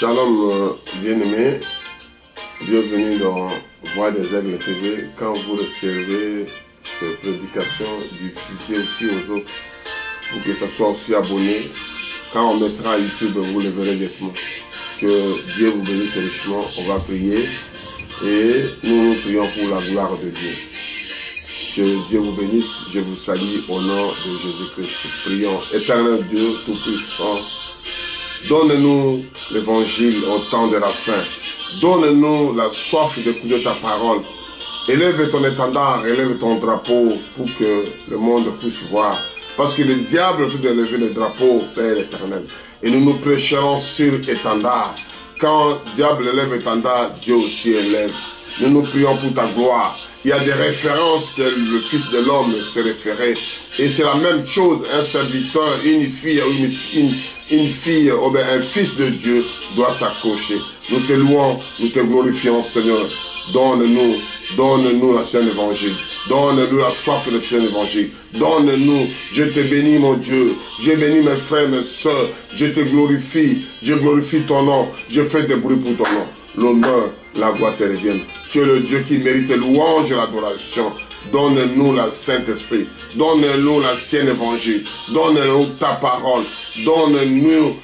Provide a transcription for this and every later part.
Shalom bien-aimés, bienvenue dans Voix des Aigles TV. Quand vous recevez ces prédications, diffusez aussi aux autres pour que ça soit aussi abonné. Quand on mettra à YouTube, vous le verrez directement. Que Dieu vous bénisse richement, on va prier et nous prions pour la gloire de Dieu. Que Dieu vous bénisse, je vous salue au nom de Jésus-Christ. Prions, éternel Dieu tout-puissant. Donne-nous l'évangile au temps de la fin. Donne-nous la soif d'écouter ta parole. Élève ton étendard, élève ton drapeau pour que le monde puisse voir. Parce que le diable veut élever le drapeau, Père éternel. Et nous nous prêcherons sur étendard. Quand le diable élève étendard, Dieu aussi élève. Nous nous prions pour ta gloire. Il y a des références que le Fils de l'homme se référait. Et c'est la même chose, un serviteur, une fille, ou bien un fils de Dieu doit s'accrocher. Nous te louons, nous te glorifions, Seigneur. Donne-nous la sainte évangile. Donne-nous la soif de saint évangile. Donne-nous, je te bénis mon Dieu. Je bénis mes frères, mes soeurs. Je te glorifie. Je glorifie ton nom. Je fais des bruits pour ton nom. L'honneur, la gloire te reviennent. Tu es le Dieu qui mérite louange et l'adoration. Donne-nous la Saint-Esprit. Donne-nous la Sainte Évangile. Donne-nous ta parole. Donne-nous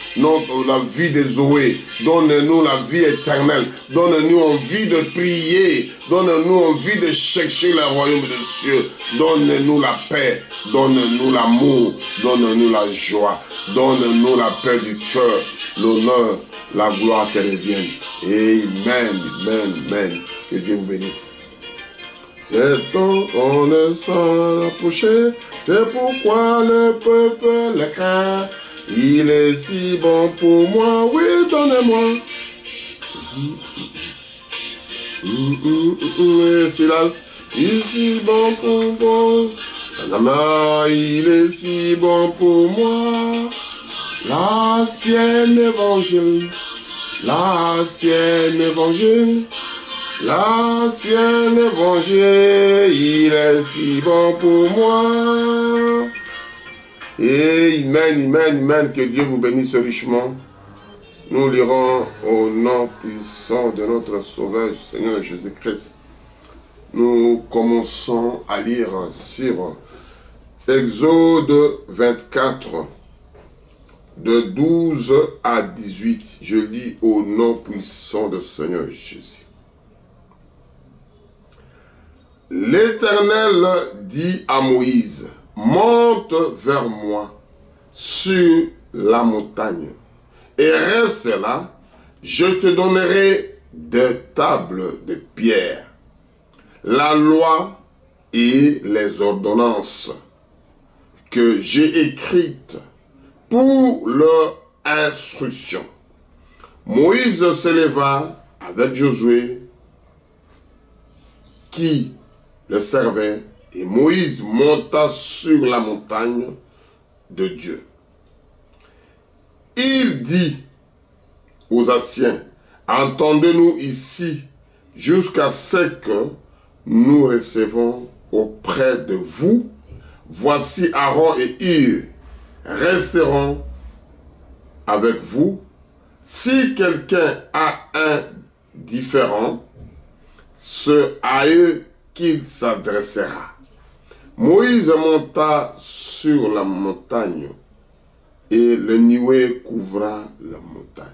la vie des Zoé. Donne-nous la vie éternelle. Donne-nous envie de prier. Donne-nous envie de chercher le royaume des cieux. Donne-nous la paix. Donne-nous l'amour. Donne-nous la joie. Donne-nous la paix du cœur. L'honneur, la gloire te revienne. Amen, amen, amen. Que Dieu vous bénisse. C'est temps qu'on ne s'en approcher, c'est pourquoi le peuple le craint. Il est si bon pour moi, oui, donnez-moi. Silas, il est si bon pour moi. Il est si bon pour moi. L'ancien évangile, l'ancien évangile. L'ancien évangile, il est si bon pour moi. Amen, amen, amen. Que Dieu vous bénisse richement. Nous lirons au nom puissant de notre Sauveur, Seigneur Jésus-Christ. Nous commençons à lire sur Exode 24, de 12 à 18. Je lis au nom puissant de Seigneur Jésus. L'Éternel dit à Moïse, monte vers moi sur la montagne et reste là, je te donnerai des tables de pierre, la loi et les ordonnances que j'ai écrites pour leur instruction. Moïse se leva avec Josué qui le servait, et Moïse monta sur la montagne de Dieu. Il dit aux Anciens, entendez-nous ici jusqu'à ce que nous recevons auprès de vous. Voici Aaron et Hur resteront avec vous. Si quelqu'un a un différend, c'est à eux qu'il s'adressera. Moïse monta sur la montagne et le nuée couvra la montagne.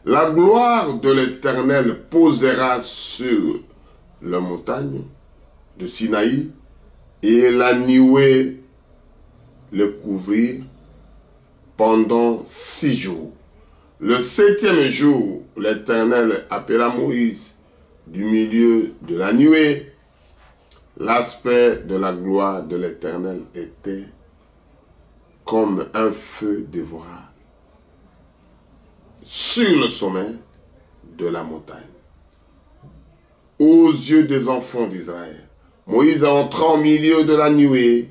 La gloire de l'Éternel posera sur la montagne de Sinaï, et la nuée le couvrit pendant 6 jours. Le 7e jour, l'Éternel appela Moïse du milieu de la nuée. L'aspect de la gloire de l'Éternel était comme un feu dévorant sur le sommet de la montagne. Aux yeux des enfants d'Israël, Moïse entra au milieu de la nuée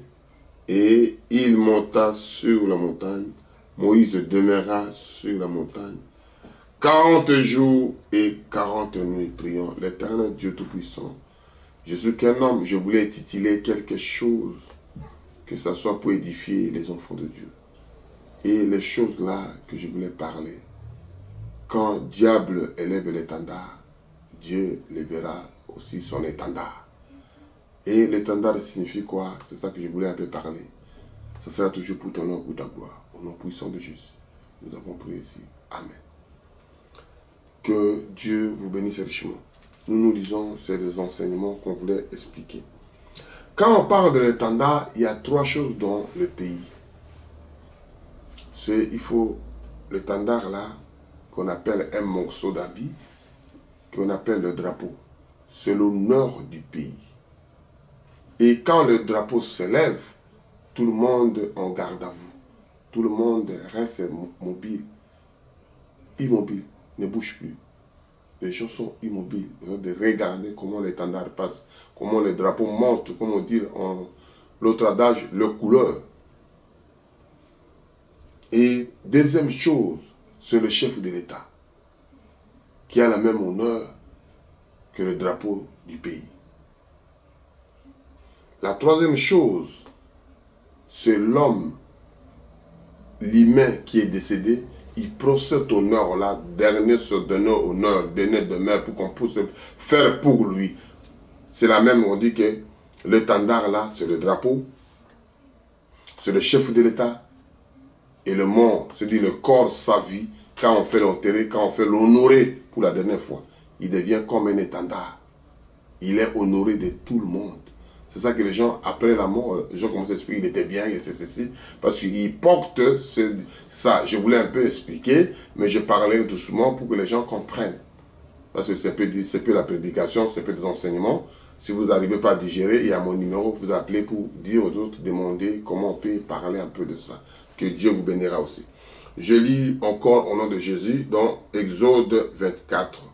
et il monta sur la montagne. Moïse demeura sur la montagne 40 jours et 40 nuits priant l'Éternel Dieu Tout-Puissant. Je suis qu'un homme, je voulais tituler quelque chose, que ce soit pour édifier les enfants de Dieu. Et les choses là que je voulais parler, quand diable élève l'étendard, Dieu lèvera aussi son étendard. Et l'étendard signifie quoi? C'est ça que je voulais un peu parler. Ce sera toujours pour ton nom, pour ta gloire. Au nom puissant de Jésus, nous avons prié ici. Amen. Que Dieu vous bénisse richement. Nous disons, c'est des enseignements qu'on voulait expliquer. Quand on parle de l'étendard, il y a 3 choses dans le pays. Il faut l'étendard là, qu'on appelle un morceau d'habit, qu'on appelle le drapeau. C'est l'honneur du pays. Et quand le drapeau s'élève, tout le monde en garde à vous. Tout le monde reste mobile. Immobile, ne bouge plus. Les gens sont immobiles. Ils ont de regarder comment l'étendard passe, comment le drapeau monte, comme on dit en l'autre adage, le couleur. Et deuxième chose, c'est le chef de l'État, qui a la même honneur que le drapeau du pays. La troisième chose, c'est l'homme, l'humain qui est décédé, il prend cet honneur-là, dernier se donner honneur, dernier demeure pour qu'on puisse faire pour lui. C'est la même, on dit que l'étendard là, c'est le drapeau, c'est le chef de l'État, et le mort, c'est-à-dire le corps, sa vie, quand on fait l'enterrer, quand on fait l'honorer pour la dernière fois, il devient comme un étendard. Il est honoré de tout le monde. C'est ça que les gens, après la mort, les gens commencent à expliquer, il était bien, il était ceci, parce qu'il porte ça. Je voulais un peu expliquer, mais je parlais doucement pour que les gens comprennent. Parce que c'est peu la prédication, c'est peu des enseignements. Si vous n'arrivez pas à digérer, il y a mon numéro, vous appelez pour dire aux autres, demander comment on peut parler un peu de ça. Que Dieu vous bénira aussi. Je lis encore au nom de Jésus dans Exode 24.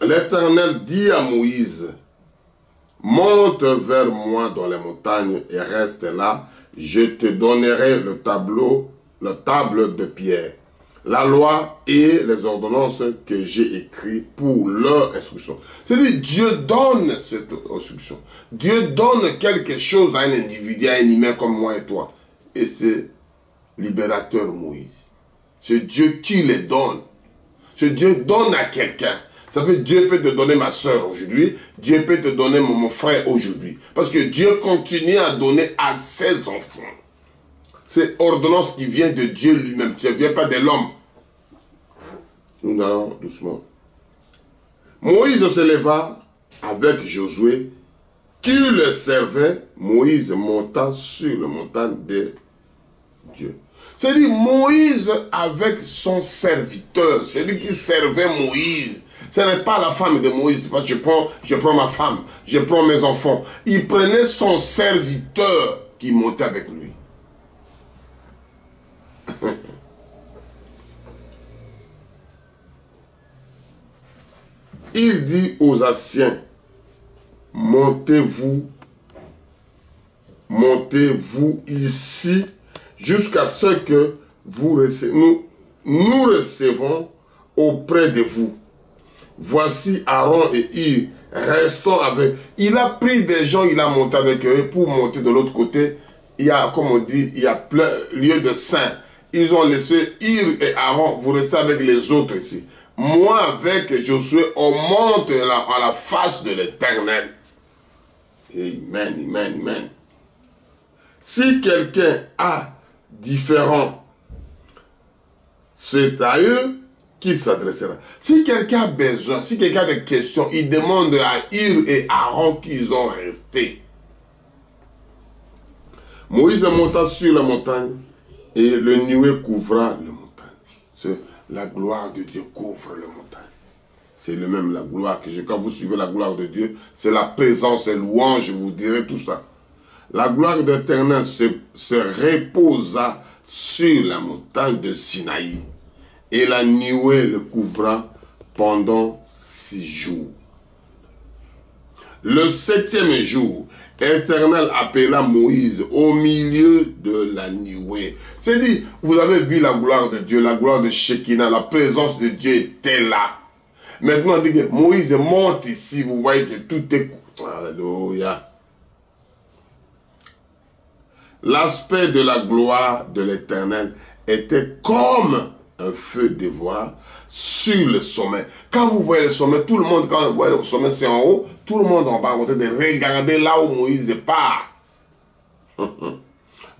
L'Éternel dit à Moïse, monte vers moi dans les montagnes et reste là, je te donnerai le table de pierre, la loi et les ordonnances que j'ai écrites pour leur instruction. C'est-à-dire, Dieu donne cette instruction. Dieu donne quelque chose à un individu, à un humain comme moi et toi. Et c'est libérateur Moïse. C'est Dieu qui les donne. C'est Dieu donne à quelqu'un. Ça veut dire Dieu peut te donner ma soeur aujourd'hui, Dieu peut te donner mon frère aujourd'hui. Parce que Dieu continue à donner à ses enfants. C'est ordonnance qui vient de Dieu lui-même, ça ne vient pas de l'homme. Nous allons doucement. Moïse se leva avec Josué, qui le servait. Moïse monta sur la montagne de Dieu. C'est-à-dire Moïse avec son serviteur, c'est lui qui servait Moïse. Ce n'est pas la femme de Moïse, parce que je prends ma femme, je prends mes enfants. Il prenait son serviteur qui montait avec lui. Il dit aux Assiens, montez-vous ici jusqu'à ce que nous recevons auprès de vous. Voici Aaron et Hur, restons avec. Il a pris des gens, il a monté avec eux pour monter de l'autre côté. Il y a, comme on dit, il y a plein lieu de saints. Ils ont laissé Hur et Aaron, vous restez avec les autres ici. Moi avec Josué, on monte à la face de l'Éternel. Amen, amen, amen. Si quelqu'un a différent, c'est à eux qu'il s'adressera. Si quelqu'un a besoin, si quelqu'un a des questions, il demande à Hur et Aaron qu'ils ont resté. Moïse monta sur la montagne et le nuée couvra la montagne. La gloire de Dieu couvre la montagne. C'est le même la gloire que quand vous suivez la gloire de Dieu, c'est la présence et louange, je vous dirai tout ça. La gloire de l'Éternel se reposa sur la montagne de Sinaï et la nuée le couvra pendant 6 jours. Le 7e jour, l'Éternel appela Moïse au milieu de la nuée. C'est dit, vous avez vu la gloire de Dieu, la gloire de Shekinah, la présence de Dieu était là. Maintenant, on dit que Moïse monte ici, vous voyez que tout est... Alléluia. L'aspect de la gloire de l'Éternel était comme un feu dévorant sur le sommet. Quand vous voyez le sommet, tout le monde, quand vous voyez le sommet, c'est en haut, tout le monde en bas, en train de regarder là où Moïse part.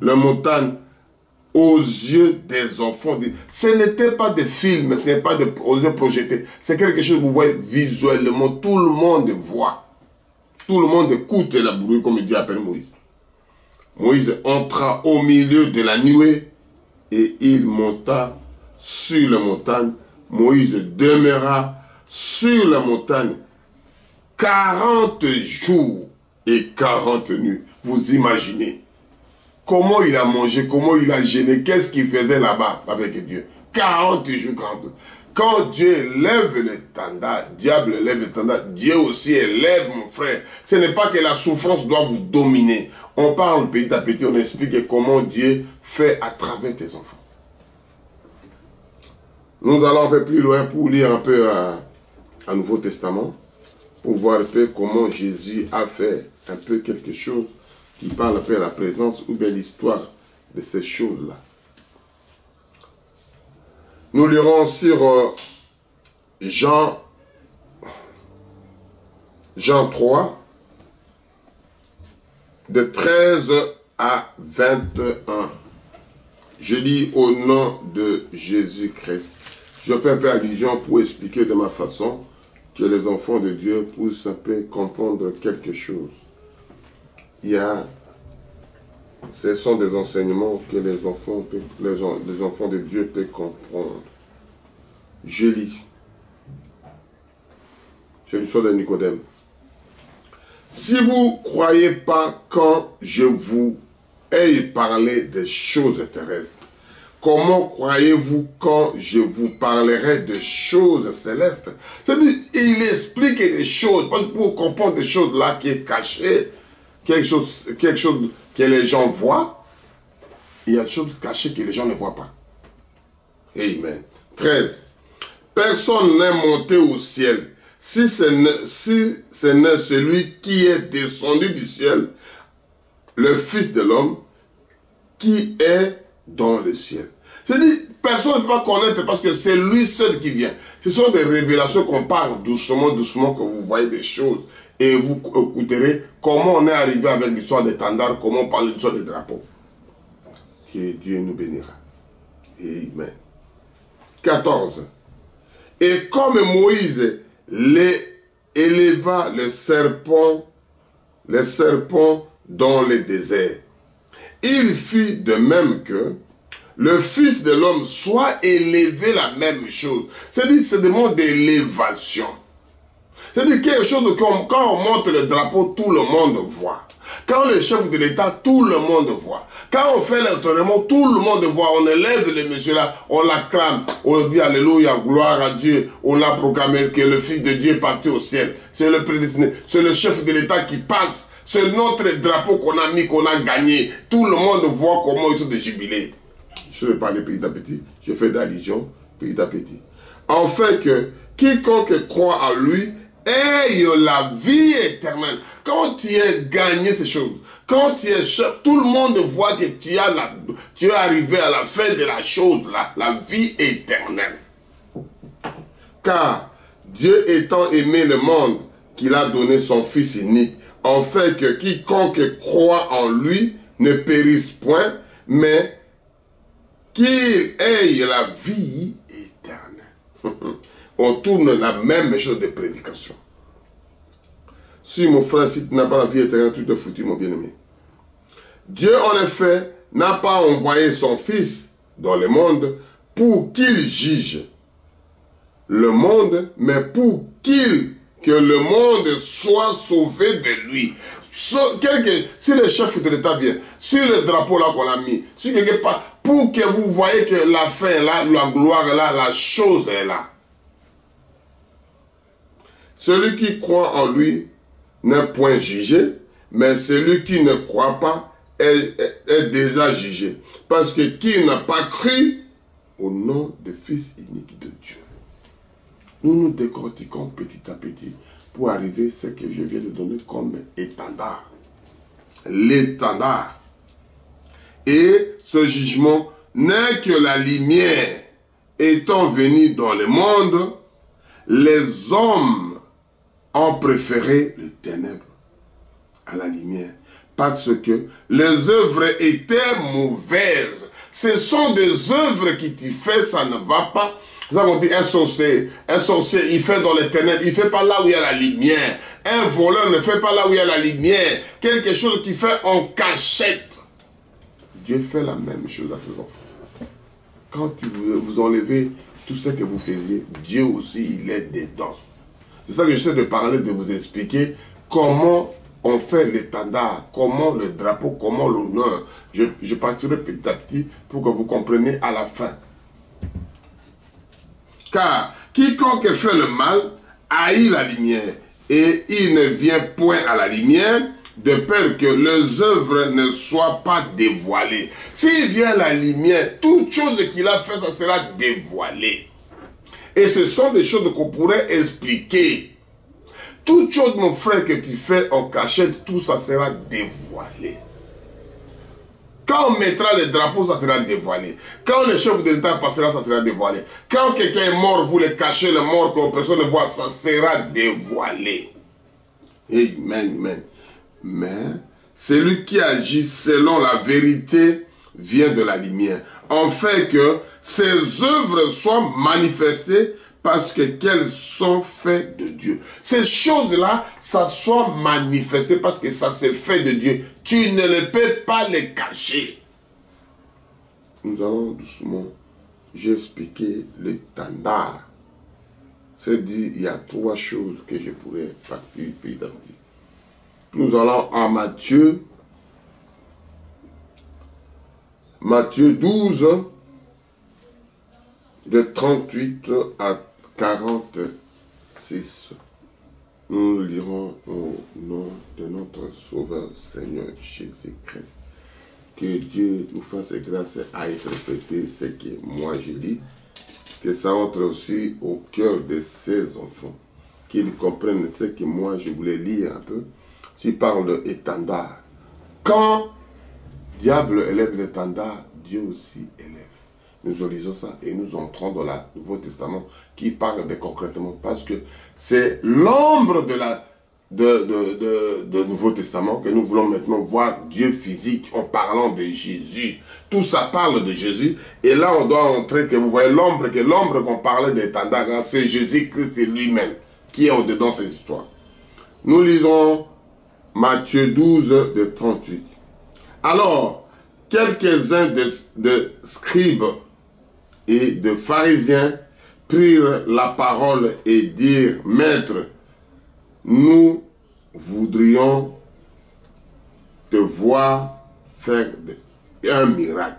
La montagne aux yeux des enfants. Ce n'était pas des films, ce n'est pas aux yeux projetés. C'est quelque chose que vous voyez visuellement, tout le monde voit. Tout le monde écoute la bruit, comme Dieu appelle Moïse. Moïse entra au milieu de la nuée et il monta sur la montagne. Moïse demeura sur la montagne 40 jours et 40 nuits. Vous imaginez comment il a mangé, comment il a gêné, qu'est-ce qu'il faisait là-bas avec Dieu. 40 jours, 40 nuits. Quand Dieu lève l'étendard, diable lève l'étendard, Dieu aussi élève, mon frère. Ce n'est pas que la souffrance doit vous dominer. On parle petit à petit, on explique comment Dieu fait à travers tes enfants. Nous allons un peu plus loin pour lire un peu un Nouveau Testament, pour voir un peu comment Jésus a fait un peu quelque chose qui parle un peu de la présence ou bien l'histoire de ces choses-là. Nous lirons sur Jean 3, de 13 à 21. Je lis au nom de Jésus-Christ. Je fais un peu allusion pour expliquer de ma façon que les enfants de Dieu puissent un peu comprendre quelque chose. Ce sont des enseignements que les enfants de Dieu peuvent comprendre. Je lis. C'est l'histoire de Nicodème. Si vous ne croyez pas quand je vous ai parlé des choses terrestres, comment croyez-vous quand je vous parlerai de choses célestes? C'est-à-dire, il explique des choses, pour comprendre des choses là qui est caché, quelque chose que les gens voient, il y a des choses cachées que les gens ne voient pas. Amen. 13. Personne n'est monté au ciel, si ce n'est celui qui est descendu du ciel, le Fils de l'homme, qui est dans le ciel. C'est-à-dire, personne ne peut pas connaître parce que c'est lui seul qui vient. Ce sont des révélations qu'on parle doucement, doucement, que vous voyez des choses. Et vous écouterez comment on est arrivé avec l'histoire des tendards, comment on parle de l'histoire des drapeaux. Que Dieu nous bénira. Amen. 14. Et comme Moïse éleva les serpents dans le désert, il fit de même que le Fils de l'homme soit élevé la même chose. C'est-à-dire, c'est des mots d'élévation. C'est-à-dire quelque chose que quand on monte le drapeau, tout le monde voit. Quand le chef de l'État, tout le monde voit. Quand on fait l'enterrement, tout le monde voit. On élève les messieurs là, on l'acclame, on dit Alléluia, gloire à Dieu. On a proclamé que le Fils de Dieu est parti au ciel. C'est le prédestiné. C'est le chef de l'État qui passe. C'est notre drapeau qu'on a mis, qu'on a gagné. Tout le monde voit comment ils sont de jubilé. Je vais parler petit à petit. Je fais d'allusion petit à petit. En fait que quiconque croit à lui ait la vie éternelle. Quand tu as gagné ces choses, quand tu es chef, tout le monde voit que tu es arrivé à la fin de la chose, la vie éternelle. Car Dieu étant aimé le monde, qu'il a donné son Fils unique, en fait que quiconque croit en lui ne périsse point, mais qu'il ait la vie éternelle. On tourne la même chose de prédication. Si mon frère, si tu n'as pas la vie éternelle, tu te foutu, mon bien-aimé. Dieu, en effet, n'a pas envoyé son Fils dans le monde pour qu'il juge le monde, mais pour que le monde soit sauvé de lui. Si le chef de l'État vient, sur le drapeau là qu'on a mis, si quelque part, pour que vous voyez que la fin est là, la gloire est là, la chose est là. Celui qui croit en lui n'est point jugé, mais celui qui ne croit pas est déjà jugé. Parce que qui n'a pas cru au nom du Fils unique de Dieu. Nous nous décortiquons petit à petit pour arriver à ce que je viens de donner comme étendard. L'étendard. Et ce jugement n'est que la lumière étant venue dans le monde, les hommes ont préféré les ténèbres à la lumière. Parce que les œuvres étaient mauvaises. Ce sont des œuvres qui te font, ça ne va pas. C'est ça qu'on dit un sorcier, il fait dans les ténèbres, il ne fait pas là où il y a la lumière. Un voleur ne fait pas là où il y a la lumière. Quelque chose qui fait en cachette. Dieu fait la même chose à ses enfants. Quand vous enlevez tout ce que vous faisiez, Dieu aussi, il est dedans. C'est ça que j'essaie de parler, de vous expliquer comment on fait l'étendard, comment le drapeau, comment l'honneur. Je partirai petit à petit pour que vous compreniez à la fin. Car quiconque fait le mal haït la lumière, et il ne vient point à la lumière, de peur que les œuvres ne soient pas dévoilées. S'il vient à la lumière, toute chose qu'il a fait, ça sera dévoilé. Et ce sont des choses qu'on pourrait expliquer. Toute chose, mon frère, que tu fais en cachette, tout ça sera dévoilé. Quand on mettra les drapeaux, ça sera dévoilé. Quand le chef de l'État passera, ça sera dévoilé. Quand quelqu'un est mort, vous le cachez, le mort, que personne ne voit, ça sera dévoilé. Amen, amen. Mais celui qui agit selon la vérité vient de la lumière. En fait que ses œuvres soient manifestées parce qu'elles sont faites de Dieu. Ces choses-là, ça soit manifesté parce que ça s'est fait de Dieu. Tu ne le peux pas les cacher. Nous allons doucement, j'ai expliqué l'étendard. C'est dit, il y a trois choses que je pourrais partir petit à petit. Nous allons à Matthieu 12, de 38 à 46. Nous lirons au nom de notre Sauveur Seigneur Jésus-Christ. Que Dieu nous fasse grâce à interpréter ce que moi je lis, que ça entre aussi au cœur de ses enfants, qu'ils comprennent ce que moi je voulais lire un peu. S'il parle d'étendard, quand diable élève l'étendard, Dieu aussi élève. Nous lisons ça et nous entrons dans le Nouveau Testament qui parle de concrètement, parce que c'est l'ombre de Nouveau Testament que nous voulons maintenant voir Dieu physique en parlant de Jésus. Tout ça parle de Jésus et là on doit entrer que vous voyez l'ombre, que l'ombre qu'on parlait d'étendard, c'est Jésus-Christ lui-même qui est au-dedans de ces histoires. Nous lisons Matthieu 12 de 38. Alors, quelques-uns de scribes et de pharisiens prirent la parole et dirent, Maître, nous voudrions te voir faire un miracle.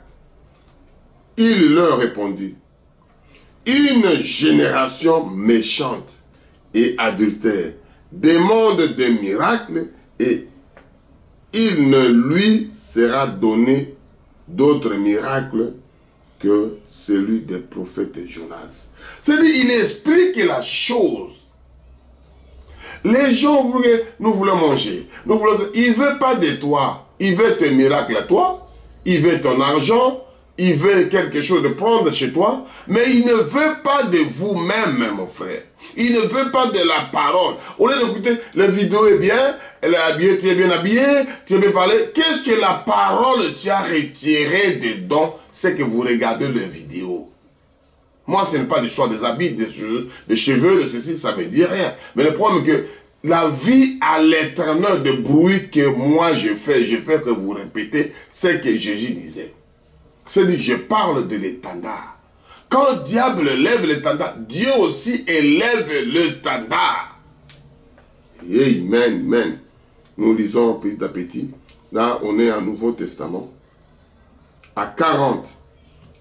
Il leur répondit, une génération méchante et adultère demande des miracles et il ne lui sera donné d'autres miracles que celui des prophètes Jonas. C'est-à-dire, il explique la chose. Les gens, nous voulons manger. Il ne veut pas de toi. Il veut tes miracles à toi. Il veut ton argent. Il veut quelque chose de prendre chez toi. Mais il ne veut pas de vous-même, mon frère. Il ne veut pas de la parole. Au lieu d'écouter, la vidéo est bien, elle est habillée, tu es bien habillé, tu es bien parlé. Qu'est-ce que la parole tu as retiré dedans? C'est que vous regardez la vidéo. Moi, ce n'est pas des choix des habits, des cheveux, de ceci, ça ne me dit rien. Mais le problème est que la vie à l'éternel de bruit que moi je fais que vous répétez, c'est que Jésus disait. C'est-à-dire, je parle de l'étendard. Quand le diable lève l'étendard, Dieu aussi élève l'étendard. Amen, amen. Nous lisons petit à petit. Là, on est en Nouveau Testament. À 40.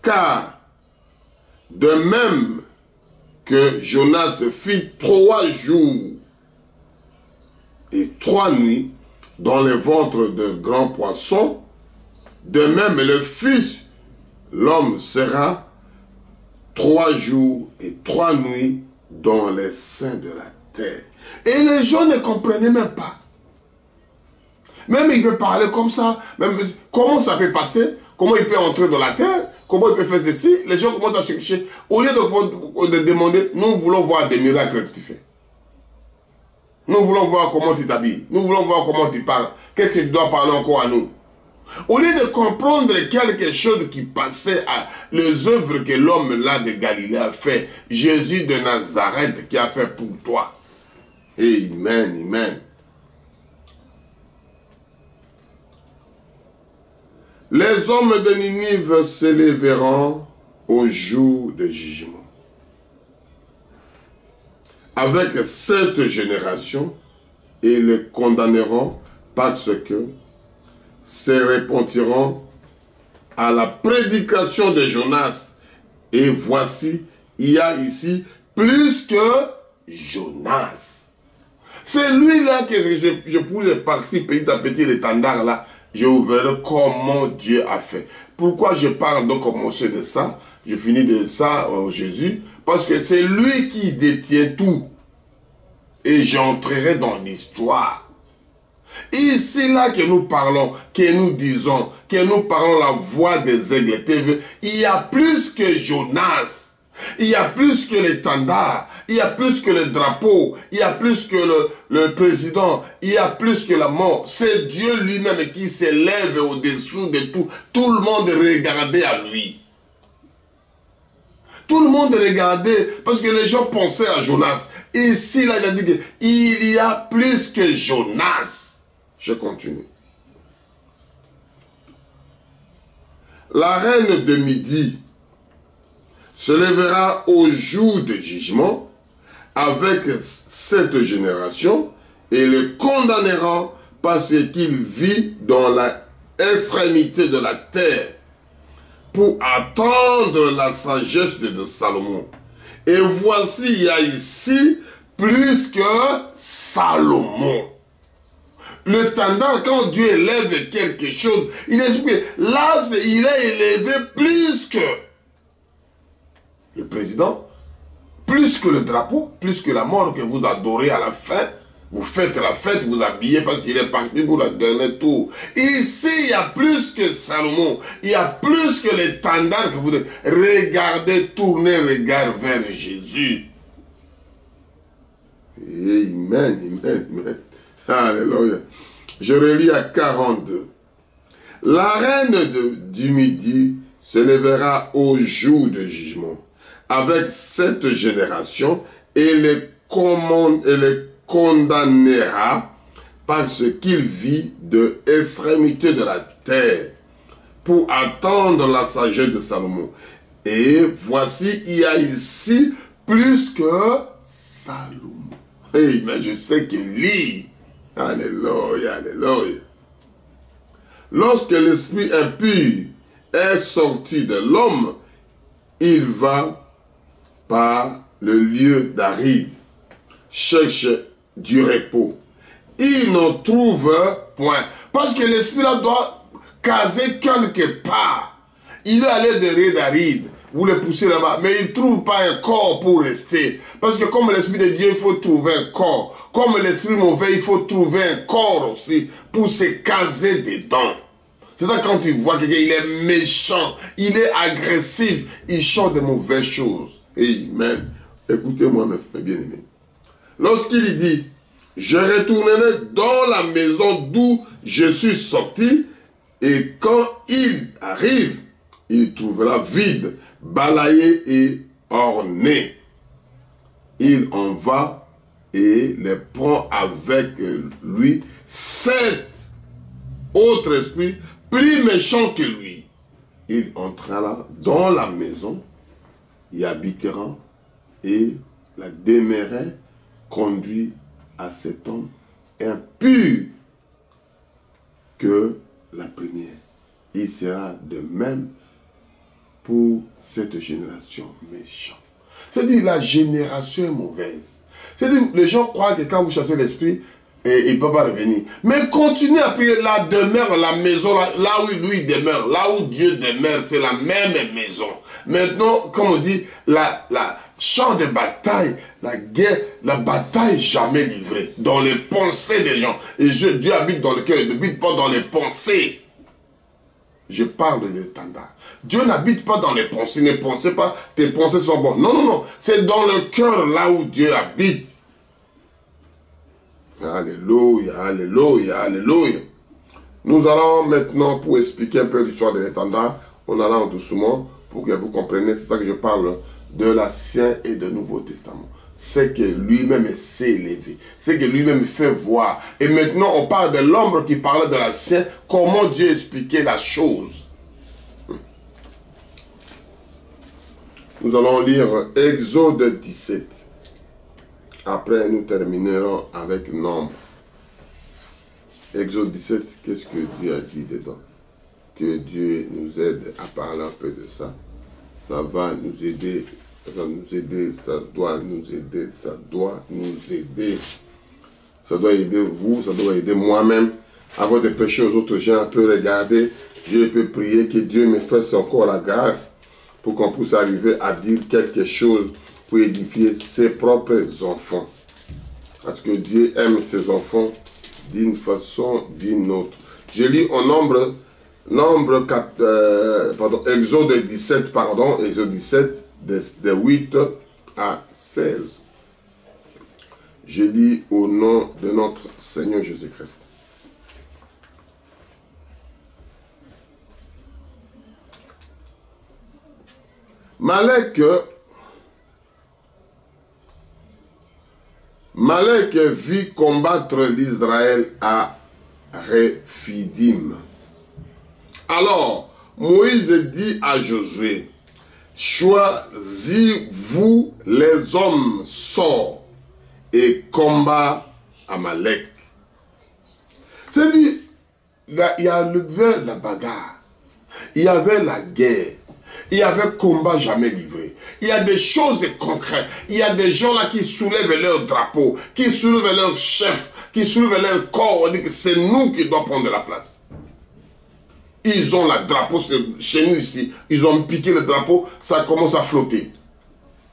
Car, de même que Jonas fit 3 jours et 3 nuits dans le ventre de grands poissons, de même le Fils, l'homme sera 3 jours et 3 nuits dans les seins de la terre. Et les gens ne comprenaient même pas. Même il peut parler comme ça. Même, comment ça peut passer? Comment il peut entrer dans la terre? Comment il peut faire ceci? Les gens commencent à chercher. Au lieu de demander, nous voulons voir des miracles que tu fais. Nous voulons voir comment tu t'habilles. Nous voulons voir comment tu parles. Qu'est-ce que tu dois parler encore à nous? Au lieu de comprendre quelque chose qui passait à les œuvres que l'homme là de Galilée a fait, Jésus de Nazareth qui a fait pour toi. Amen, amen. Les hommes de Ninive s'élèveront au jour de jugement. Avec cette génération, et les condamneront parce que se repentiront à la prédication de Jonas. Et voici, il y a ici plus que Jonas. C'est lui-là que je pouvais partir petit à petit l'étendard là. Je vous verrai comment Dieu a fait. Pourquoi je parle de commencer de ça? Je finis de ça, Jésus. Parce que c'est lui qui détient tout. Et j'entrerai dans l'histoire. Ici, là que nous parlons, que nous disons, que nous parlons la voix des aigles TV, il y a plus que Jonas. Il y a plus que l'étendard, il y a plus que le drapeau, il y a plus que le président, il y a plus que la mort. C'est Dieu lui-même qui s'élève au-dessous de tout. Tout le monde regardait à lui. Tout le monde regardait parce que les gens pensaient à Jonas. Ici, là, il a dit qu'il y a plus que Jonas. Je continue. La reine de Midi se lèvera au jour de jugement avec cette génération et le condamnera parce qu'il vit dans l'extrémité de la terre pour attendre la sagesse de Salomon. Et voici, il y a ici plus que Salomon. Le tendard, quand Dieu élève quelque chose, il explique, là, il est élevé plus que le président, plus que le drapeau, plus que la mort que vous adorez à la fin. Vous faites la fête, vous habillez parce qu'il est parti pour la dernière tour. Ici, il y a plus que Salomon. Il y a plus que l'étendard que vous regardez, tournez regard vers Jésus. Amen, amen, amen. Alléluia. Je relis à 42. La reine du Midi se lèvera au jour de jugement avec cette génération et les condamnera parce qu'il vit de l'extrémité de la terre pour attendre la sagesse de Salomon. Et voici, il y a ici plus que Salomon. Hey, mais je sais qu'il lit. Alléluia, alléluia. Lorsque l'esprit impur est sorti de l'homme, il va par le lieu d'aride, cherche du repos. Il n'en trouve point. Parce que l'esprit là doit caser quelque part. Il est allé derrière d'aride, vous le poussez là-bas, mais il ne trouve pas un corps pour rester. Parce que comme l'esprit de Dieu, il faut trouver un corps. Comme l'esprit mauvais, il faut trouver un corps aussi pour se caser dedans. C'est ça quand il voit quelqu'un, il est méchant, il est agressif, il chante de mauvaises choses. Amen. Écoutez-moi, mes bien-aimés. Lorsqu'il dit, je retournerai dans la maison d'où je suis sorti, et quand il arrive, il trouvera vide, balayé et ornés. Il en va et les prend avec lui 7 autres esprits plus méchants que lui. Il entrera dans la maison, y habitera et la demeurera conduit à cet homme impur que la première. Il sera de même pour cette génération méchante. C'est-à-dire la génération est mauvaise. C'est-à-dire les gens croient que quand vous chassez l'esprit, il ne peut pas revenir. Mais continuez à prier, la demeure, la maison, là où lui demeure, là où Dieu demeure, c'est la même maison. Maintenant, comme on dit, la champ de bataille, la guerre, la bataille jamais livrée dans les pensées des gens. Et Dieu habite dans le cœur, il n'habite pas dans les pensées. Je parle de l'étendard. Dieu n'habite pas dans les pensées. Ne pensez pas, tes pensées sont bonnes. Non, non, non. C'est dans le cœur là où Dieu habite. Alléluia, alléluia, alléluia. Nous allons maintenant, pour expliquer un peu l'histoire de l'étendard, on allons doucement pour que vous compreniez. C'est ça que je parle de l'Ancien et du Nouveau Testament. C'est que lui-même s'est élevé. C'est que lui-même fait voir. Et maintenant, on parle de l'ombre qui parlait de l'Ancien, comment Dieu expliquait la chose. Nous allons lire Exode 17. Après, nous terminerons avec Nombre. Exode 17, qu'est-ce que Dieu a dit dedans? Que Dieu nous aide à parler un peu de ça. Ça va nous aider. Ça va nous aider, ça doit nous aider, ça doit nous aider. Ça doit aider vous, ça doit aider moi-même. Avant de pécher aux autres gens, un peu regarder. Je peux prier que Dieu me fasse encore la grâce pour qu'on puisse arriver à dire quelque chose pour édifier ses propres enfants. Parce que Dieu aime ses enfants d'une façon, d'une autre. Je lis en Exode 17, Exode 17, de 8 à 16. Je lis au nom de notre Seigneur Jésus-Christ. Malek vit combattre l'Israël à Rephidim. Alors, Moïse dit à Josué, choisis-vous les hommes sorts et combat Amalek. C'est-à-dire, il y avait la bagarre, il y avait la guerre, il y avait combat jamais livré. Il y a des choses concrètes. Il y a des gens là qui soulèvent leur drapeau, qui soulèvent leur chef, qui soulèvent leur corps. On dit que c'est nous qui devons prendre la place. Ils ont le drapeau chez nous ici. Ils ont piqué le drapeau, ça commence à flotter.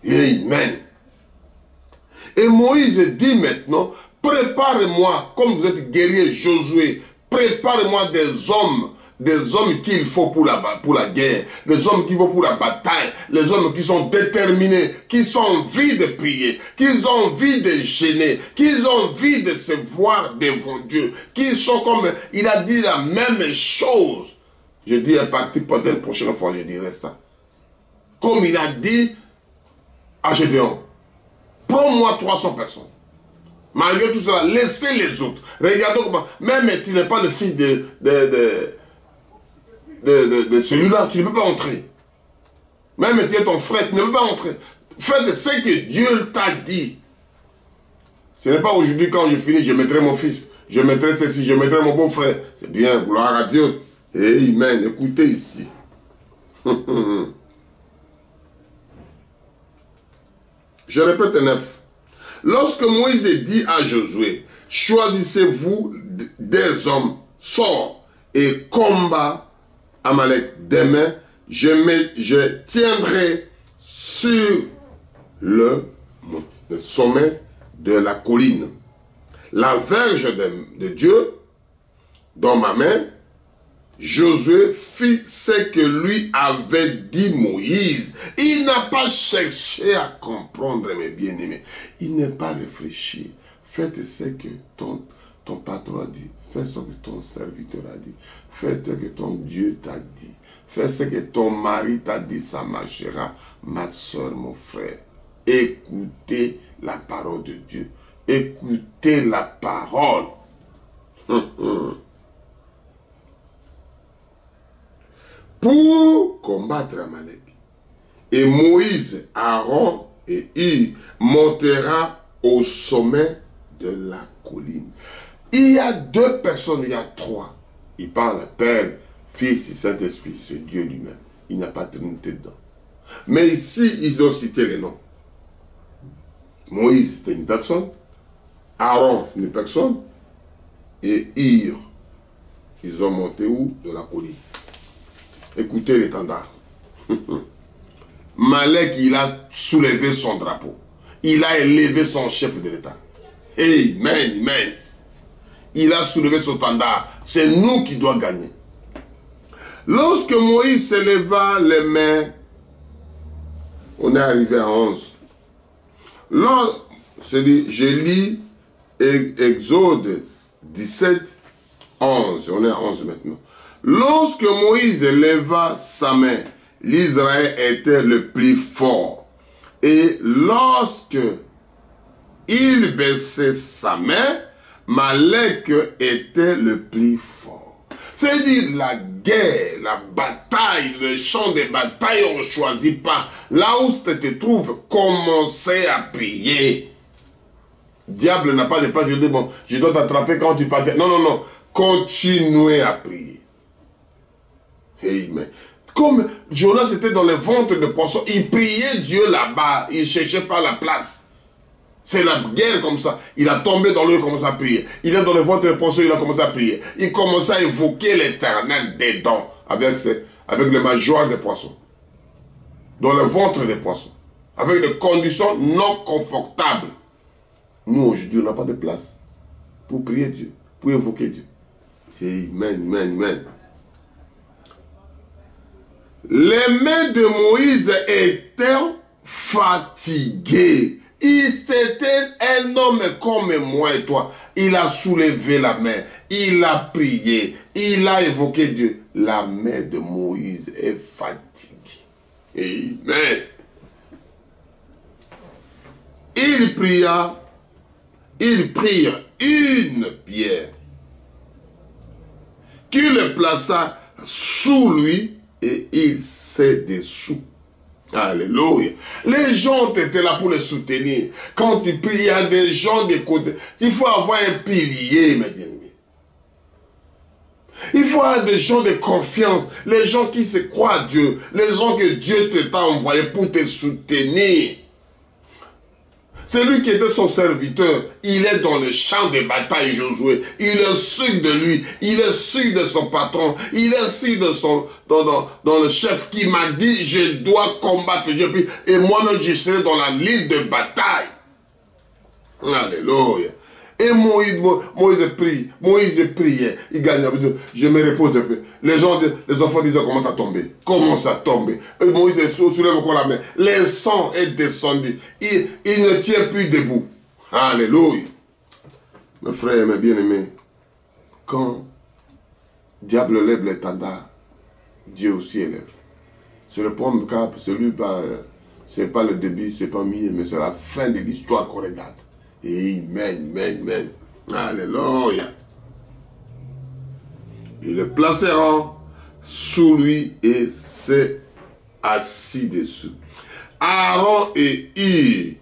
Amen. Et Moïse dit maintenant, prépare-moi, comme vous êtes guerrier Josué, prépare-moi des hommes qu'il faut pour la guerre, les hommes qu'il faut pour la bataille, les hommes qui sont déterminés, qui ont envie de prier, qui ont envie de gêner, qui ont envie de se voir devant Dieu, qui sont comme, il a dit la même chose. Je dis à partir peut-être la prochaine fois, je dirai ça. Comme il a dit à Gédéon, prends-moi 300 personnes. Malgré tout cela, laissez les autres. Regardez comment, même tu n'es pas le fils de celui-là, tu ne peux pas entrer. Même tu es ton frère, tu ne peux pas entrer. Faites ce que Dieu t'a dit. Ce n'est pas aujourd'hui quand je finis, je mettrai mon fils, je mettrai ceci, je mettrai mon beau-frère. C'est bien, gloire à Dieu. Amen, écoutez ici. Je répète 9. Lorsque Moïse dit à Josué, choisissez-vous des hommes, sors et combat Amalek. Demain, je tiendrai sur le sommet de la colline la verge de Dieu dans ma main. Josué fit ce que lui avait dit Moïse. Il n'a pas cherché à comprendre, mes bien-aimés. Il n'est pas réfléchi. Faites ce que ton patron a dit. Fais ce que ton serviteur a dit. Fais ce que ton Dieu t'a dit. Fais ce que ton mari t'a dit, ça marchera. Ma soeur, mon frère, écoutez la parole de Dieu. Écoutez la parole. Pour combattre Amalek. Et Moïse, Aaron et Hur montera au sommet de la colline. Il y a deux personnes, il y a trois. Il parle Père, Fils et Saint-Esprit. C'est Dieu lui-même. Il n'y a pas de Trinité dedans. Mais ici, ils doivent citer les noms. Moïse, c'était une personne. Aaron, c'est une personne. Et Hur. Ils ont monté où? De la colline. Écoutez l'étendard. Malek, il a soulevé son drapeau. Il a élevé son chef de l'État. Amen, amen. Il a soulevé son étendard. C'est nous qui doit gagner. Lorsque Moïse s'éleva les mains, on est arrivé à 11. Je lis Exode 17, 11. On est à 11 maintenant. Lorsque Moïse leva sa main, l'Israël était le plus fort. Et lorsque il baissait sa main, Malek était le plus fort. C'est-à-dire la guerre, la bataille, le champ de bataille, on ne choisit pas. Là où tu te trouves, commencez à prier. Diable n'a pas de place, je dis, bon, je dois t'attraper quand tu partais. Non, non, non. Continuez à prier. Amen. Comme Jonas était dans le ventre de poisson, il priait Dieu là-bas, il ne cherchait pas la place. C'est la guerre comme ça. Il a tombé dans l'eau, il a commencé à prier. Il est dans le ventre de poisson, il a commencé à prier. Il commençait à évoquer l'Éternel dedans, avec le major des poissons. Dans le ventre des poissons. Avec des conditions non confortables. Nous, aujourd'hui, on n'a pas de place pour prier Dieu, pour évoquer Dieu. Amen, amen, amen. Les mains de Moïse étaient fatiguées. Il était un homme comme moi et toi. Il a soulevé la main. Il a prié. Il a évoqué Dieu. La main de Moïse est fatiguée. Amen. Il pria une pierre qu'il le plaça sous lui et il s'est dessous. Alléluia. Les gens étaient là pour le soutenir. Quand tu pries, il y a des gens de côté. Il faut avoir un pilier, mes bien-aimés. Il faut avoir des gens de confiance. Les gens qui se croient à Dieu. Les gens que Dieu t'a envoyé pour te soutenir. Celui qui était son serviteur, il est dans le champ de bataille, Josué. Il est sûr de lui, il est sûr de son patron, il est sûr de son, dans le chef qui m'a dit, je dois combattre. Et moi-même, je serai dans la ligne de bataille. Alléluia. Et Moïse priait, il gagnait. Je me repose un peu. Les enfants disaient, commence à tomber. Commence à tomber. Et Moïse soulève encore la main. Le sang est descendu. Il ne tient plus debout. Alléluia. Mes frères et mes bien-aimés, quand diable lève l'étendard, Dieu aussi élève. C'est le point cap, c'est pas le début, c'est pas mieux, mais c'est la fin de l'histoire qu'on regarde. Amen, amen, amen. Alléluia. Ils le placeront sous lui et s'est assis dessous. Aaron et Hur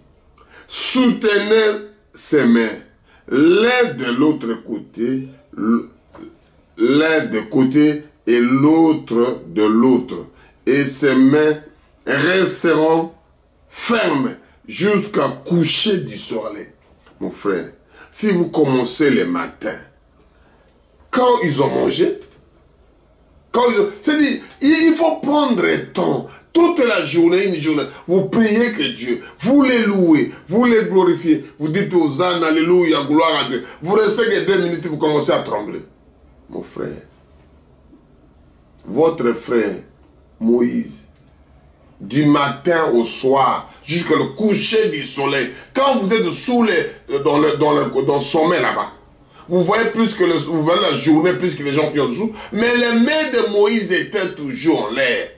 soutenaient ses mains, l'un de l'autre côté, l'un de côté et l'autre de l'autre. Et ses mains resteront fermes jusqu'à coucher du soleil. Mon frère, si vous commencez le matin, quand ils ont mangé, c'est-à-dire, il faut prendre le temps, toute la journée, une journée, vous priez que Dieu, vous les louez, vous les glorifiez, vous dites aux ânes, alléluia, gloire à Dieu. Vous restez que 2 minutes, vous commencez à trembler. Mon frère, votre frère Moïse, du matin au soir, jusqu'au coucher du soleil, quand vous êtes sous dans le sommet là-bas, Vous voyez vous voyez la journée plus que les gens qui ont dessous. Mais les mains de Moïse étaient toujours en l'air.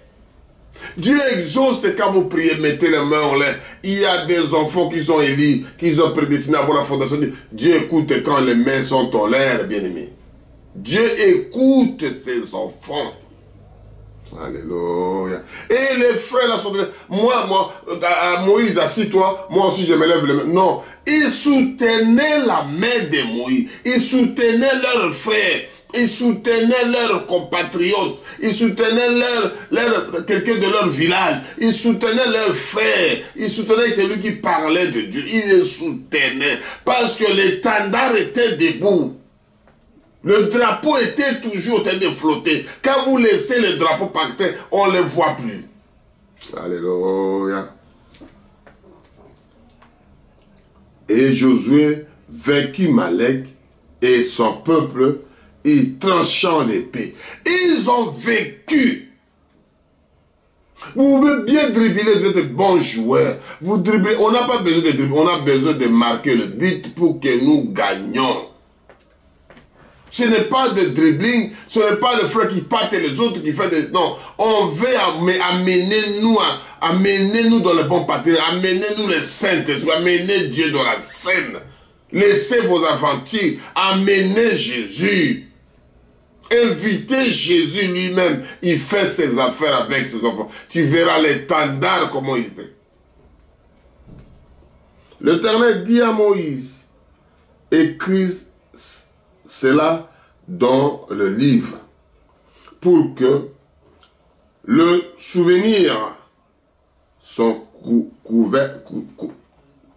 Dieu exauce quand vous priez, mettez les mains en l'air. Il y a des enfants qui sont élus, qui sont prédestinés à voir la fondation. Dieu écoute quand les mains sont en l'air, bien-aimés. Dieu écoute ses enfants. Alléluia. Et les frères là sont... Moïse, assis-toi, moi aussi je me lève les mains. Non, ils soutenaient la main de Moïse. Ils soutenaient leurs frères. Ils soutenaient leurs compatriotes. Ils soutenaient quelqu'un de leur village. Ils soutenaient leurs frères. Ils soutenaient celui qui parlait de Dieu. Ils les soutenaient. Parce que l'étendard était debout. Le drapeau était toujours en train de flotter. Quand vous laissez le drapeau par terre, on ne le voit plus. Alléluia. Et Josué vainquit Malek et son peuple, y tranchant l'épée. Ils ont vécu. Vous pouvez bien dribbler, vous êtes bon joueur. Vous dribblez, on n'a pas besoin de dribbler, on a besoin de marquer le but pour que nous gagnions. Ce n'est pas de dribbling, ce n'est pas le frère qui parte et les autres qui fait des... Non, on veut amener nous dans le bon partenaire, amenez-nous le Saint-Esprit, amenez Dieu dans la scène. Laissez vos aventures, amenez Jésus. Invitez Jésus lui-même, il fait ses affaires avec ses enfants. Tu verras l'étendard comment il fait. L'Éternel dit à Moïse, écris cela dans le livre, pour que le souvenir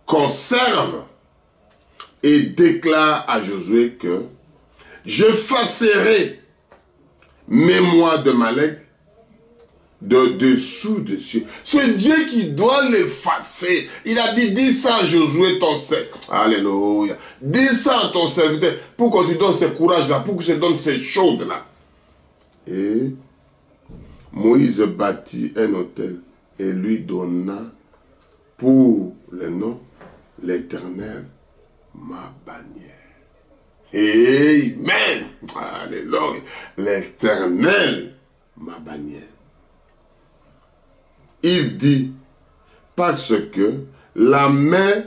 conserve et déclare à Josué que j'effacerai mémoire de Malek de dessous des cieux. C'est Dieu qui doit l'effacer. Il a dit, dis ça à Josué ton serviteur. Alléluia. Dis ça à ton serviteur pour qu'on te donne ce courage-là, pour que je te donne ces choses-là. Et Moïse bâtit un autel et lui donna pour le nom l'Éternel ma bannière. Amen. Alléluia. L'Éternel ma bannière. Il dit, parce que la main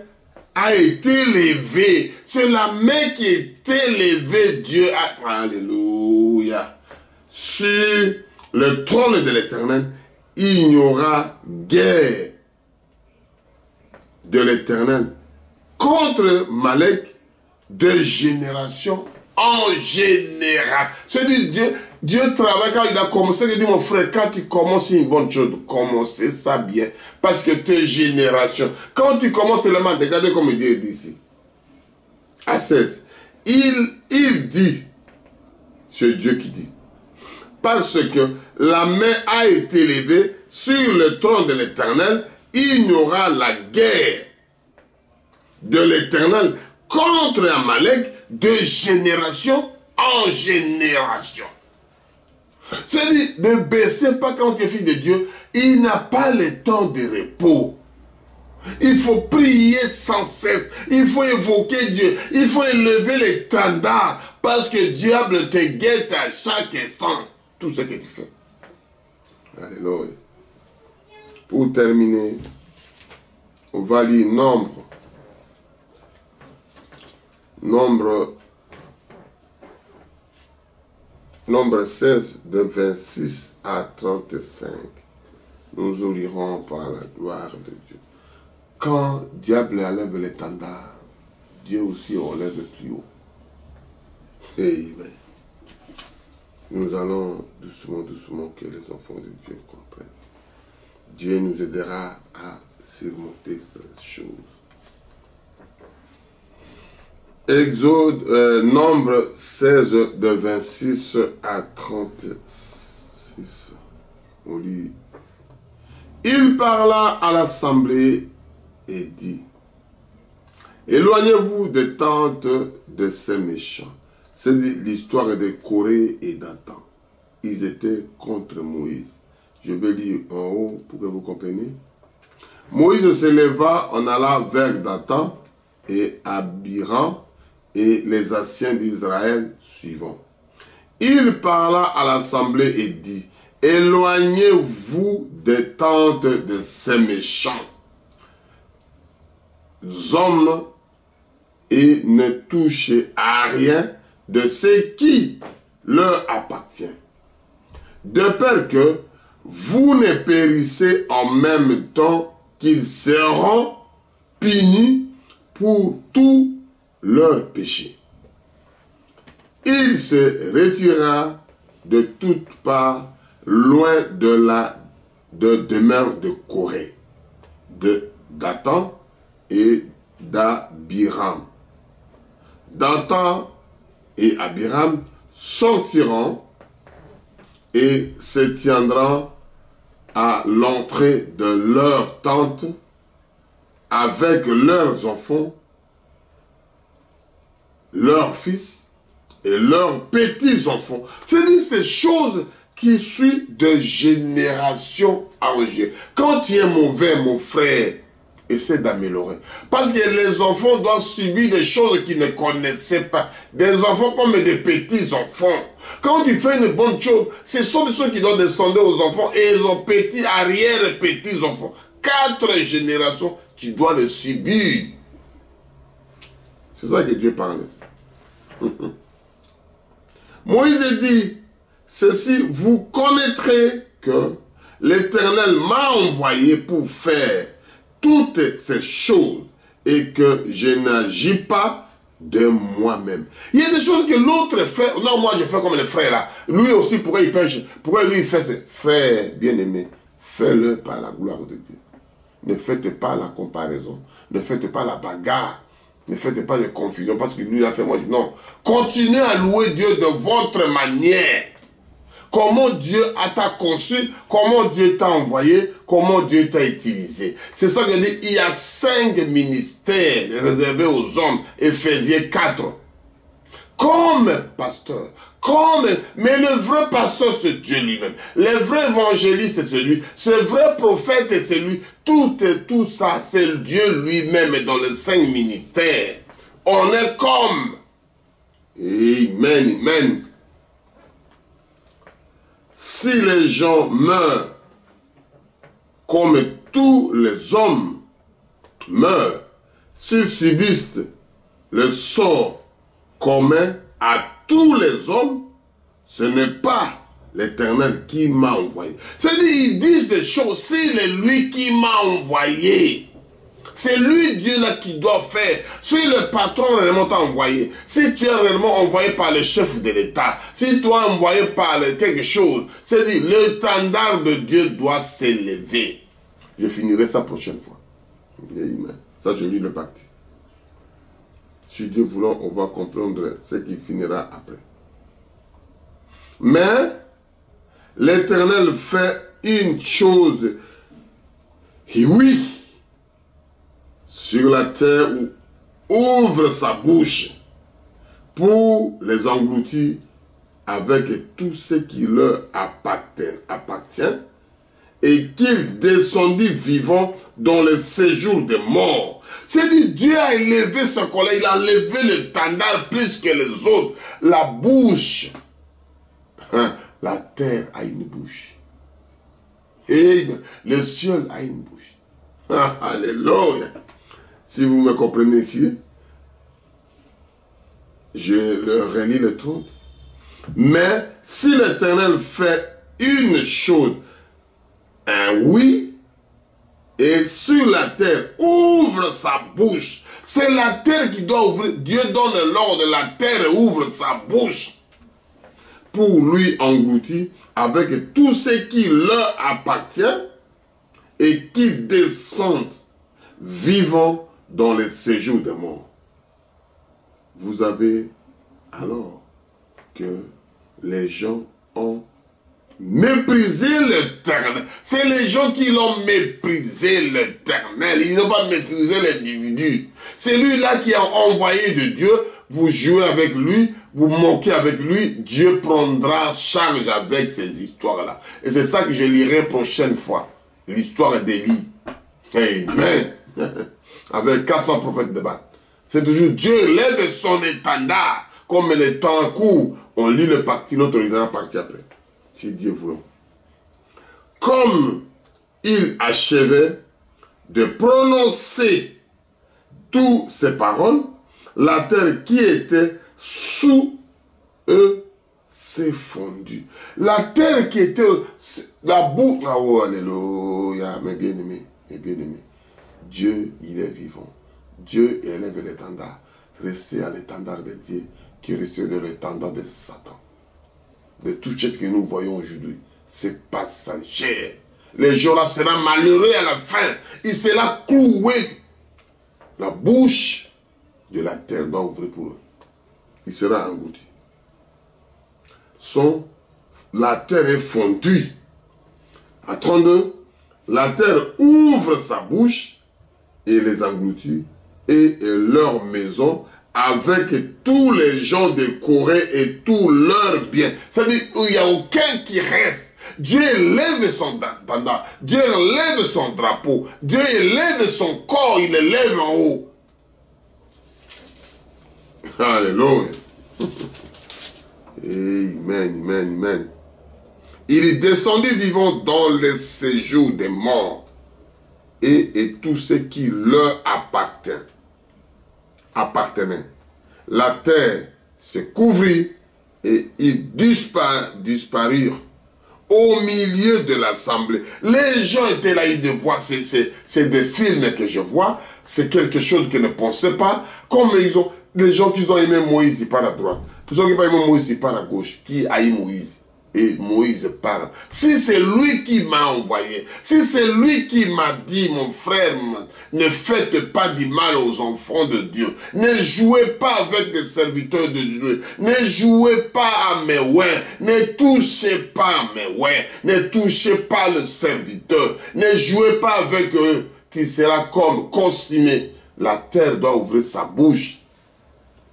a été levée. C'est la main qui était levée. Dieu a... Alléluia. Sur le trône de l'Éternel, il n'y aura guère de l'Éternel contre Malek de génération en génération. C'est-à-dire Dieu travaille quand il a commencé. Il dit, mon frère, quand tu commences une bonne chose, commencez ça bien. Parce que tes générations, quand tu commences seulement, regardez comme il dit ici. À 16. Il dit, c'est Dieu qui dit, parce que la main a été levée sur le trône de l'Éternel, il y aura la guerre de l'Éternel contre Amalek de génération en génération. C'est-à-dire, ne baissez pas quand tu es fils de Dieu. Il n'a pas le temps de repos. Il faut prier sans cesse. Il faut évoquer Dieu. Il faut élever l'étendard. Parce que le diable te guette à chaque instant. Tout ce que tu fais. Alléluia. Pour terminer, on va lire Nombre 16, de 26 à 35. Nous ouvrirons par la gloire de Dieu. Quand diable enlève l'étendard, Dieu aussi enlève plus haut. Amen. Nous allons doucement que les enfants de Dieu comprennent. Dieu nous aidera à surmonter ces choses. Nombre 16 de 26 à 36. On lit. Il parla à l'assemblée et dit, éloignez-vous des tentes de ces méchants. C'est l'histoire de Corée et Dathan. Ils étaient contre Moïse. Je vais lire en haut pour que vous compreniez. Moïse se leva en allant vers Dathan et Abiram et les anciens d'Israël suivants. Il parla à l'assemblée et dit, éloignez-vous des tentes de ces méchants hommes et ne touchez à rien de ce qui leur appartient, de peur que vous ne périssez en même temps qu'ils seront punis pour tous leurs péchés. Il se retira de toutes parts, loin de la demeure de Corée, de Dathan et d'Abiram. Dathan et Abiram sortiront et se tiendront à l'entrée de leur tente avec leurs enfants, leurs fils et leurs petits-enfants. C'est-à-dire des choses qui suivent de génération en génération. Quand tu es mauvais, mon frère, essaie d'améliorer. Parce que les enfants doivent subir des choses qu'ils ne connaissaient pas. Des enfants comme des petits-enfants. Quand tu fais une bonne chose, ce sont des choses qui doivent descendre aux enfants et ils ont petits, arrière-petits-enfants. 4 générations, tu dois les subir. C'est ça que Dieu parle. Moïse dit, ceci, vous connaîtrez que l'Éternel m'a envoyé pour faire toutes ces choses et que je n'agis pas de moi-même. Il y a des choses que l'autre fait. Non, moi je fais comme les frères là. Lui aussi, pourquoi il pêche? Pourquoi lui il fait ses frères bien-aimés? Fais-le par la gloire de Dieu. Ne faites pas la comparaison. Ne faites pas la bagarre. Ne faites pas de confusion parce que lui a fait. Moi je dis non. Continuez à louer Dieu de votre manière. Comment Dieu t'a conçu, comment Dieu t'a envoyé, comment Dieu t'a utilisé. C'est ça que je dis, il y a 5 ministères réservés aux hommes, Éphésiens 4. Comme pasteur, mais le vrai pasteur c'est Dieu lui-même. Le vrai évangéliste c'est lui, ce vrai prophète c'est lui. Tout ça c'est Dieu lui-même dans les 5 ministères. On est comme. Amen, amen. Si les gens meurent comme tous les hommes meurent, s'ils subissent le sort commun à tous les hommes, ce n'est pas l'Éternel qui m'a envoyé. C'est-à-dire, ils disent des choses, c'est lui qui m'a envoyé. C'est lui, Dieu, là, qui doit faire. Si le patron réellement t'a envoyé, si tu es réellement envoyé par le chef de l'État, si tu es envoyé par quelque chose, c'est-à-dire, le standard de Dieu doit s'élever. Je finirai ça la prochaine fois. Amen. Ça, je lis le pacte. Si Dieu voulant, on va comprendre ce qui finira après. Mais, l'Éternel fait une chose, et oui, sur la terre où ouvre sa bouche pour les engloutir avec tout ce qui leur appartient et qu'il descendit vivant dans le séjour des morts. C'est-à-dire Dieu a élevé sa colère, il a levé le standard plus que les autres. La bouche, la terre a une bouche. Et le ciel a une bouche. Alléluia. Si vous me comprenez ici, je le relis le 30. Mais si l'Éternel fait une chose, un oui, et sur la terre ouvre sa bouche, c'est la terre qui doit ouvrir. Dieu donne l'ordre, la terre ouvre sa bouche pour lui engloutir avec tout ce qui leur appartient et qui descendent vivant dans le séjour des morts. Vous avez alors que les gens ont méprisé l'Éternel. C'est les gens qui l'ont méprisé l'Éternel. Ils n'ont pas méprisé l'individu. C'est lui-là qui a envoyé de Dieu. Vous jouez avec lui, vous moquez avec lui. Dieu prendra charge avec ces histoires-là. Et c'est ça que je lirai prochaine fois. L'histoire d'Élie. Amen. Avec 400 prophètes de Baal. C'est toujours Dieu lève son étendard. Comme le temps court, on lit le parti, l'autre lit la partie après. Si Dieu voulait. Comme il achevait de prononcer toutes ces paroles, la terre qui était sous eux s'est fondue. La terre qui était, la boue, oh alléluia, mes bien-aimés, Dieu, il est vivant. Dieu élève l'étendard. Restez à l'étendard de Dieu, qui reste de l'étendard de Satan. De tout ce que nous voyons aujourd'hui, c'est passager. Les gens-là seront malheureux à la fin. Il sera cloué. La bouche de la terre doit ouvrir pour eux. Il sera englouti. La terre est fondue. À 32, la terre ouvre sa bouche et les engloutit et leur maison avec tous les gens de Corée et tous leurs biens. C'est-à-dire qu'il n'y a aucun qui reste. Dieu élève son standard, Dieu élève son drapeau, Dieu élève son corps, il élève en haut. Alléluia. Amen, amen, amen. Il est descendu vivant dans le séjour des morts et tout ce qui leur appartenait. La terre se couvrit et ils disparurent au milieu de l'assemblée. Les gens étaient là, ils voient, c'est des films que je vois, c'est quelque chose qu'ils ne pensaient pas, comme les gens qui ont aimé Moïse, ils partent à droite. Les gens qui n'ont pas aimé Moïse, ils partent à gauche. Qui haït Moïse? Et Moïse parle. Si c'est lui qui m'a envoyé, si c'est lui qui m'a dit, mon frère, ne faites pas du mal aux enfants de Dieu. Ne jouez pas avec des serviteurs de Dieu. Ne jouez pas à mes ouins. Ne touchez pas à mes ouins. Ne touchez pas le serviteur. Ne jouez pas avec eux, qui sera comme consumé. La terre doit ouvrir sa bouche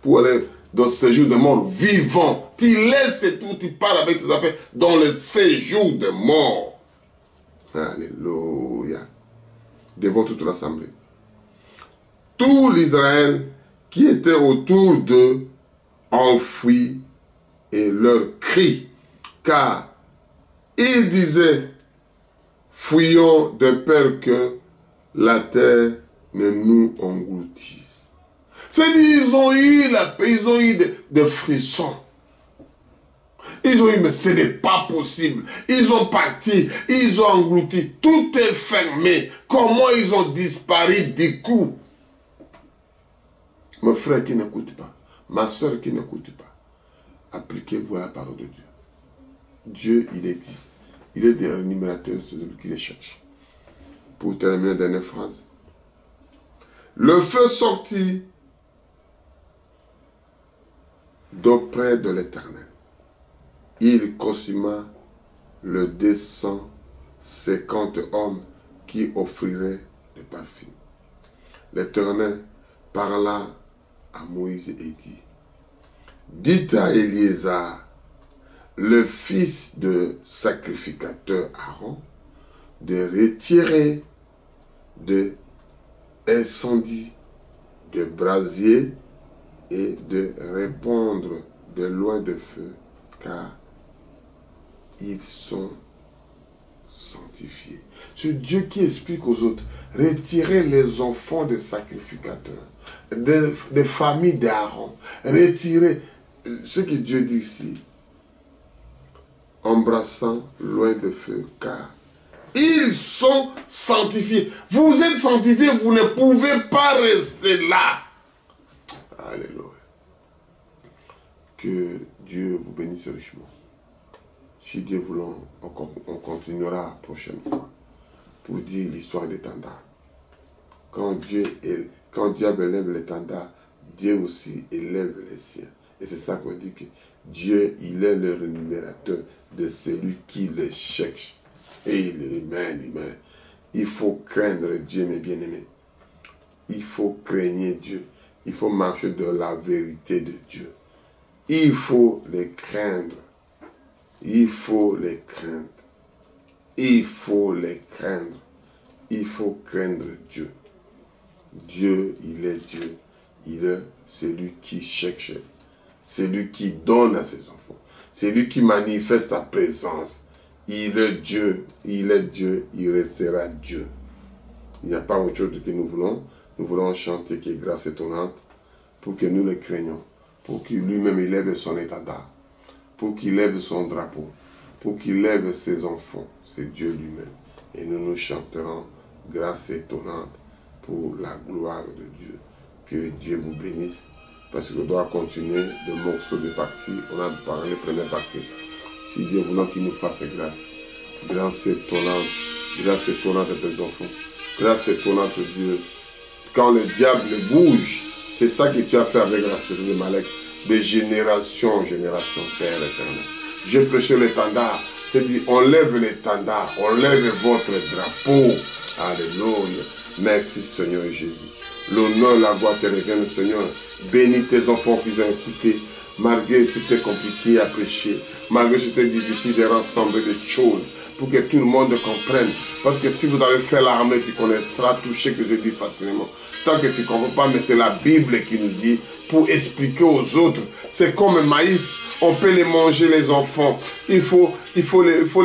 pour aller dans le séjour des morts vivants. Tu laisses tout, tu parles avec tes affaires dans le séjour des morts. Alléluia. Devant toute l'assemblée. Tout l'Israël qui était autour d'eux enfuit et leur crie, car ils disaient, fuyons de peur que la terre ne nous engloutisse. C'est-à-dire, ils ont eu la paix, ils ont eu des frissons. Ils ont eu, mais ce n'est pas possible. Ils ont parti, ils ont englouti, tout est fermé. Comment ils ont disparu du coup? Mon frère qui n'écoute pas, ma soeur qui n'écoute pas, appliquez-vous à la parole de Dieu. Dieu, il existe. Il est des rémunérateurs, c'est celui qui les cherche. Pour terminer la dernière phrase. Le feu sortit d'auprès de l'Éternel. Il consuma le 250 hommes qui offriraient des parfums. L'Éternel parla à Moïse et dit, dites à Éliézer, le fils de sacrificateur Aaron, de retirer de incendie de brasier et de répandre de loin de feu, car ils sont sanctifiés. C'est Dieu qui explique aux autres, retirez les enfants des sacrificateurs, des familles d'Aaron, retirez ce que Dieu dit ici, embrassant loin de feu, car ils sont sanctifiés. Vous êtes sanctifiés, vous ne pouvez pas rester là. Alléluia. Que Dieu vous bénisse richement. Si Dieu voulant, on continuera la prochaine fois pour dire l'histoire d'étendard. Quand diable élève l'étendard, Dieu aussi élève les siens. Et c'est ça qu'on dit que Dieu, il est le rémunérateur de celui qui le cherche. Et amen. Il faut craindre Dieu, mes bien-aimés. Il faut craigner Dieu. Il faut marcher dans la vérité de Dieu. Il faut les craindre. Il faut les craindre. Il faut les craindre. Il faut craindre Dieu. Dieu, il est Dieu. Il est celui qui cherche. C'est lui qui donne à ses enfants. C'est lui qui manifeste sa présence. Il est Dieu, il restera Dieu. Il n'y a pas autre chose que nous voulons. Nous voulons chanter qui est grâce étonnante pour que nous le craignons. Pour qu'il lui-même élève son étendard. Pour qu'il lève son drapeau. Pour qu'il lève ses enfants. C'est Dieu lui-même. Et nous chanterons grâce étonnante pour la gloire de Dieu. Que Dieu vous bénisse. Parce qu'on doit continuer le morceau de partie. On a parlé première partie. Si Dieu voulant qu'il nous fasse grâce. Grâce étonnante à tes enfants. Grâce étonnante Dieu. Quand le diable bouge, c'est ça que tu as fait avec la société de Malek. De génération en génération, Père éternel. J'ai prêché l'étendard. C'est-à-dire, on lève l'étendard. On lève votre drapeau. Alléluia. Merci Seigneur Jésus. L'honneur, la gloire te reviennent, Seigneur. Bénis tes enfants qui ont écouté. Malgré c'était compliqué à prêcher. Malgré c'était difficile de rassembler des choses. Pour que tout le monde comprenne. Parce que si vous avez fait l'armée, tu connaîtras toucher que je dis facilement. Tant que tu ne comprends pas, mais c'est la Bible qui nous dit pour expliquer aux autres. C'est comme le maïs. On peut les manger, les enfants. Il faut les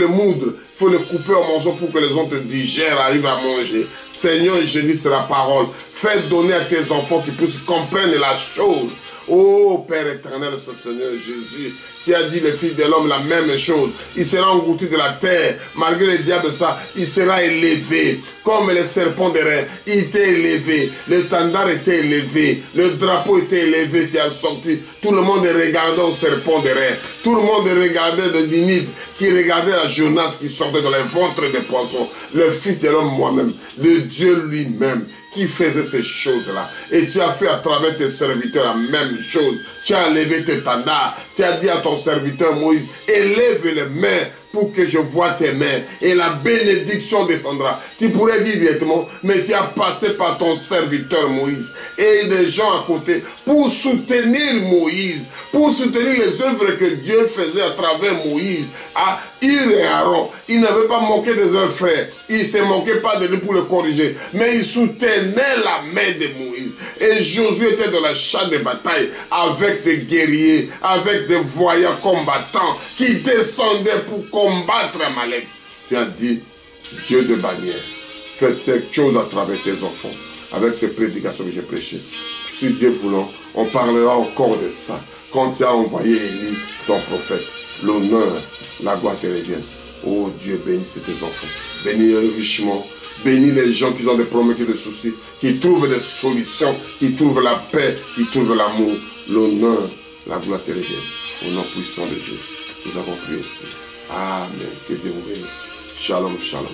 moudre. Il faut les couper en mangeant pour que les autres digèrent, arrivent à manger. Seigneur Jésus, c'est la parole. Fais donner à tes enfants qui puissent comprendre la chose. Oh Père éternel, Seigneur Jésus, qui a dit les filles de l'homme la même chose. Il sera englouti de la terre. Malgré le diable, ça, il sera élevé. Comme les serpents de rein, il était élevé. L'étendard était élevé. Le drapeau était élevé qui a sorti. Tout le monde regardait au serpent de rein. Tout le monde regardait de Ninive, qui regardait la Jonas qui sortait dans les ventres des poissons. Le Fils de l'homme moi-même, de Dieu lui-même, qui faisait ces choses-là. Et tu as fait à travers tes serviteurs la même chose. Tu as levé tes étendards. Tu as dit à ton serviteur Moïse, élève les mains pour que je vois tes mains. Et la bénédiction descendra. Tu pourrais dire directement, mais tu as passé par ton serviteur Moïse. Et des gens à côté pour soutenir Moïse. Pour soutenir les œuvres que Dieu faisait à travers Moïse. À Ir et Aaron. Il n'avait pas manqué de leurs frères. Il ne se manquait pas de lui pour le corriger. Mais il soutenait la main de Moïse. Et Josué était dans la champ de bataille avec des guerriers, avec des voyants combattants qui descendaient pour combattre Amalek. Tu as dit, Dieu de bannière, fais quelque chose à travers tes enfants. Avec ces prédications que j'ai prêchées. Si Dieu voulant, on parlera encore de ça. Quand tu as envoyé Élie, ton prophète, l'honneur, la gloire te revienne. Oh Dieu, bénisse tes enfants. Bénis richement. Bénis les gens qui ont des problèmes et des soucis, qui trouvent des solutions, qui trouvent la paix, qui trouvent l'amour. L'honneur, la gloire te revienne. Au nom puissant de Jésus. Nous avons prié ici. Amen. Que Dieu vous bénisse. Shalom, shalom.